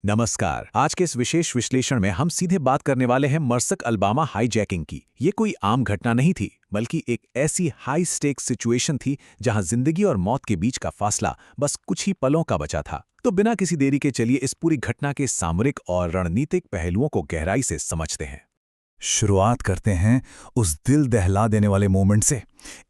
नमस्कार। आज के इस विशेष विश्लेषण में हम सीधे बात करने वाले हैं मरसक अल्बामा हाईजैकिंग की। ये कोई आम घटना नहीं थी, बल्कि एक ऐसी हाई स्टेक सिचुएशन थी जहां जिंदगी और मौत के बीच का फासला बस कुछ ही पलों का बचा था। तो बिना किसी देरी के चलिए इस पूरी घटना के सामरिक और रणनीतिक पहलुओं को गहराई से समझते हैं। शुरुआत करते हैं उस दिल दहला देने वाले मोमेंट से।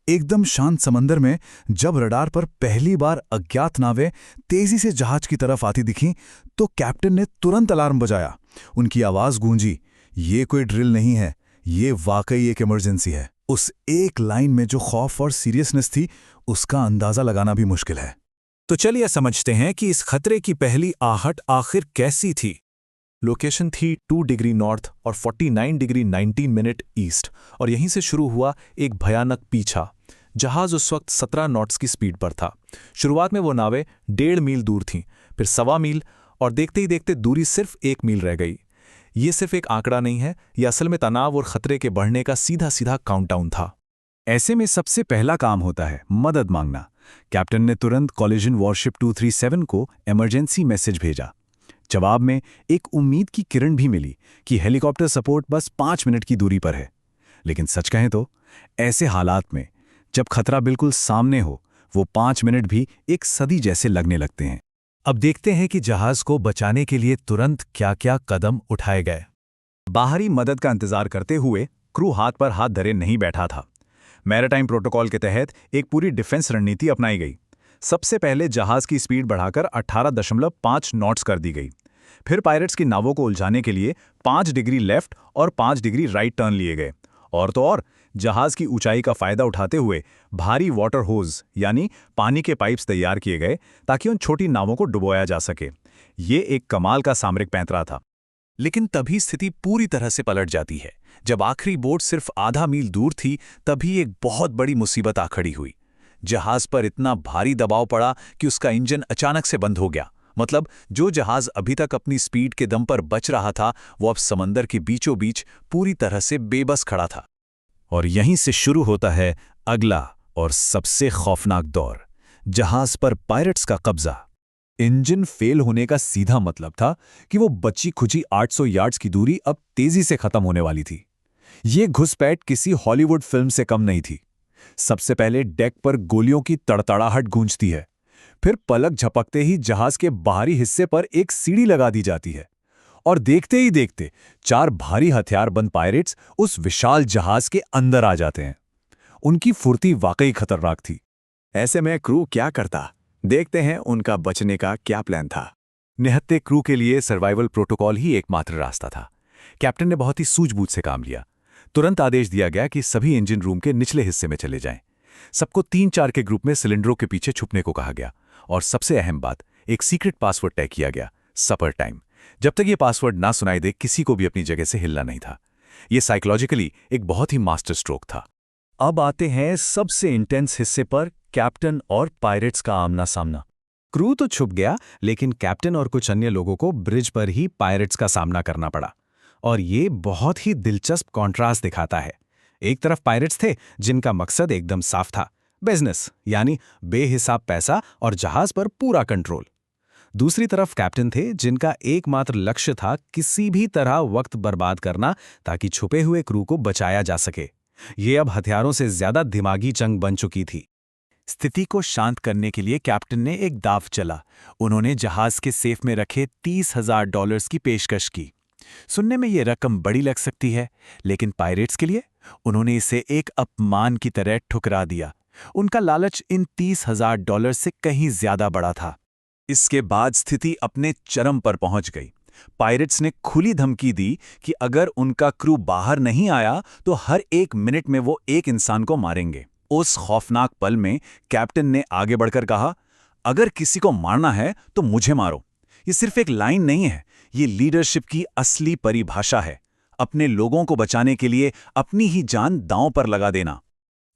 एकदम शांत समंदर में जब रडार पर पहली बार अज्ञात नावें तेजी से जहाज की तरफ आती दिखीं, तो कैप्टन ने तुरंत अलार्म बजाया। उनकी आवाज गूंजी, ये कोई ड्रिल नहीं है, ये वाकई एक इमरजेंसी है। उस एक लाइन में जो खौफ और सीरियसनेस थी, उसका अंदाजा लगाना भी मुश्किल है। तो चलिए समझते हैं कि इस खतरे की पहली आहट आखिर कैसी थी। लोकेशन थी 2 डिग्री नॉर्थ और 49 डिग्री 19 मिनट ईस्ट, और यहीं से शुरू हुआ एक भयानक पीछा। जहाज उस वक्त 17 नॉट्स की स्पीड पर था। शुरुआत में वो नावें 1.5 मील दूर थीं, फिर 1.25 मील, और देखते ही देखते दूरी सिर्फ 1 मील रह गई। ये सिर्फ एक आंकड़ा नहीं है, ये असल में तनाव और खतरे के बढ़ने का सीधा सीधा काउंटडाउन था। ऐसे में सबसे पहला काम होता है मदद मांगना। कैप्टन ने तुरंत कोलिजन वॉरशिप 237 को इमरजेंसी मैसेज भेजा। जवाब में एक उम्मीद की किरण भी मिली कि हेलीकॉप्टर सपोर्ट बस 5 मिनट की दूरी पर है। लेकिन सच कहें तो ऐसे हालात में जब खतरा बिल्कुल सामने हो, वो 5 मिनट भी एक सदी जैसे लगने लगते हैं। अब देखते हैं कि जहाज को बचाने के लिए तुरंत क्या-क्या कदम उठाए गए। बाहरी मदद का इंतजार करते हुए क्रू हाथ पर हाथ धरे नहीं बैठा था। मैरीटाइम प्रोटोकॉल के तहत एक पूरी डिफेंस रणनीति अपनाई गई। सबसे पहले जहाज की स्पीड बढ़ाकर 18.5 नॉट्स कर दी गई। फिर पायरेट्स की नावों को उलझाने के लिए 5 डिग्री लेफ्ट और 5 डिग्री राइट टर्न लिए गए। और तो और, जहाज की ऊंचाई का फायदा उठाते हुए भारी वाटर होज यानी पानी के पाइप्स तैयार किए गए ताकि उन छोटी नावों को डुबोया जा सके। ये एक कमाल का सामरिक पैंतरा था। लेकिन तभी स्थिति पूरी तरह से पलट जाती है। जब आखिरी बोट सिर्फ आधा मील दूर थी, तभी एक बहुत बड़ी मुसीबत आ खड़ी हुई। जहाज पर इतना भारी दबाव पड़ा कि उसका इंजन अचानक से बंद हो गया। मतलब जो जहाज अभी तक अपनी स्पीड के दम पर बच रहा था, वो अब समंदर के बीचों बीच पूरी तरह से बेबस खड़ा था। और यहीं से शुरू होता है अगला और सबसे खौफनाक दौर, जहाज पर पायरेट्स का कब्जा। इंजन फेल होने का सीधा मतलब था कि वो बची खुची 800 यार्ड्स की दूरी अब तेजी से खत्म होने वाली थी। ये घुसपैठ किसी हॉलीवुड फिल्म से कम नहीं थी। सबसे पहले डेक पर गोलियों की तड़तड़ाहट गूंजती है। फिर पलक झपकते ही जहाज के बाहरी हिस्से पर एक सीढ़ी लगा दी जाती है, और देखते ही देखते 4 भारी हथियारबंद पायरेट्स उस विशाल जहाज के अंदर आ जाते हैं। उनकी फुर्ती वाकई खतरनाक थी। ऐसे में क्रू क्या करता? देखते हैं उनका बचने का क्या प्लान था। निहत्थे क्रू के लिए सर्वाइवल प्रोटोकॉल ही एकमात्र रास्ता था। कैप्टन ने बहुत ही सूझबूझ से काम लिया। तुरंत आदेश दिया गया कि सभी इंजन रूम के निचले हिस्से में चले जाएं। सबको 3-4 के ग्रुप में सिलेंडरों के पीछे छुपने को कहा गया। और सबसे अहम बात, एक सीक्रेट पासवर्ड तय किया गया, सपर टाइम। जब तक ये पासवर्ड ना सुनाई दे, किसी को भी अपनी जगह से हिलना नहीं था। ये साइकोलॉजिकली एक बहुत ही मास्टर स्ट्रोक था। अब आते हैं सबसे इंटेंस हिस्से पर, कैप्टन और पायरेट्स का आमना सामना। क्रू तो छुप गया, लेकिन कैप्टन और कुछ अन्य लोगों को ब्रिज पर ही पायरेट्स का सामना करना पड़ा। और ये बहुत ही दिलचस्प कॉन्ट्रास्ट दिखाता है। एक तरफ पायरेट्स थे जिनका मकसद एकदम साफ था, बिजनेस यानी बेहिसाब पैसा और जहाज पर पूरा कंट्रोल। दूसरी तरफ कैप्टन थे जिनका एकमात्र लक्ष्य था किसी भी तरह वक्त बर्बाद करना ताकि छुपे हुए क्रू को बचाया जा सके। ये अब हथियारों से ज्यादा दिमागी जंग बन चुकी थी। स्थिति को शांत करने के लिए कैप्टन ने एक दाव चला। उन्होंने जहाज के सेफ में रखे $30,000 की पेशकश की। सुनने में ये रकम बड़ी लग सकती है, लेकिन पायरेट्स के लिए उन्होंने इसे एक अपमान की तरह ठुकरा दिया। उनका लालच इन $30,000 से कहीं ज्यादा बड़ा था। इसके बाद स्थिति अपने चरम पर पहुंच गई। पायरेट्स ने खुली धमकी दी कि अगर उनका क्रू बाहर नहीं आया तो हर 1 मिनट में वो एक इंसान को मारेंगे। उस खौफनाक पल में कैप्टन ने आगे बढ़कर कहा, अगर किसी को मारना है तो मुझे मारो। ये सिर्फ एक लाइन नहीं है, ये लीडरशिप की असली परिभाषा है। अपने लोगों को बचाने के लिए अपनी ही जान दांव पर लगा देना।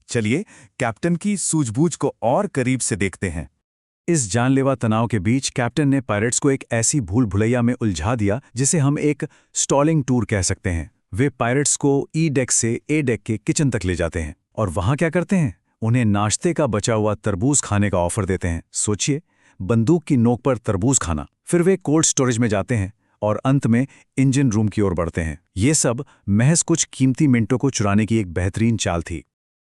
चलिए कैप्टन की सूझबूझ को और करीब से देखते हैं। इस जानलेवा तनाव के बीच कैप्टन ने पायरेट्स को एक ऐसी भूल भुलैया में उलझा दिया जिसे हम एक स्टॉलिंग टूर कह सकते हैं। वे पायरेट्स को ई डेक से ए डेक के किचन तक ले जाते हैं और वहां क्या करते हैं, उन्हें नाश्ते का बचा हुआ तरबूज खाने का ऑफर देते हैं। सोचिए, बंदूक की नोक पर तरबूज खाना, फिर वे कोल्ड स्टोरेज में जाते हैं और अंत में इंजन रूम की ओर बढ़ते हैं। ये सब महज कुछ कीमती मिनटों को चुराने की एक बेहतरीन चाल थी।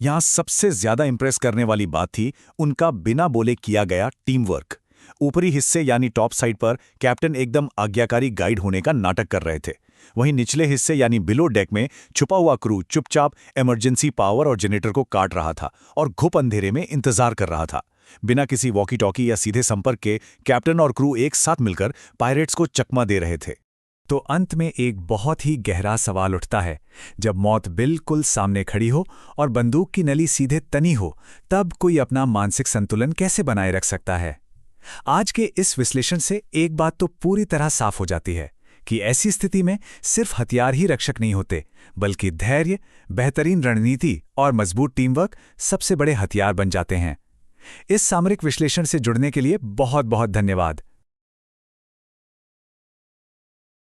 यहाँ सबसे ज्यादा इंप्रेस करने वाली बात थी उनका बिना बोले किया गया टीम वर्क। ऊपरी हिस्से यानी टॉप साइड पर कैप्टन एकदम आज्ञाकारी गाइड होने का नाटक कर रहे थे। वहीं निचले हिस्से यानी बिलो डेक में छुपा हुआ क्रू चुपचाप इमरजेंसी पावर और जनरेटर को काट रहा था और घुप अंधेरे में इंतजार कर रहा था। बिना किसी वॉकी टॉकी या सीधे संपर्क के कैप्टन और क्रू एक साथ मिलकर पायरेट्स को चकमा दे रहे थे। तो अंत में एक बहुत ही गहरा सवाल उठता है। जब मौत बिल्कुल सामने खड़ी हो और बंदूक की नली सीधे तनी हो, तब कोई अपना मानसिक संतुलन कैसे बनाए रख सकता है? आज के इस विश्लेषण से एक बात तो पूरी तरह साफ हो जाती है कि ऐसी स्थिति में सिर्फ हथियार ही रक्षक नहीं होते, बल्कि धैर्य, बेहतरीन रणनीति और मजबूत टीमवर्क सबसे बड़े हथियार बन जाते हैं। इस सामरिक विश्लेषण से जुड़ने के लिए बहुत बहुत धन्यवाद।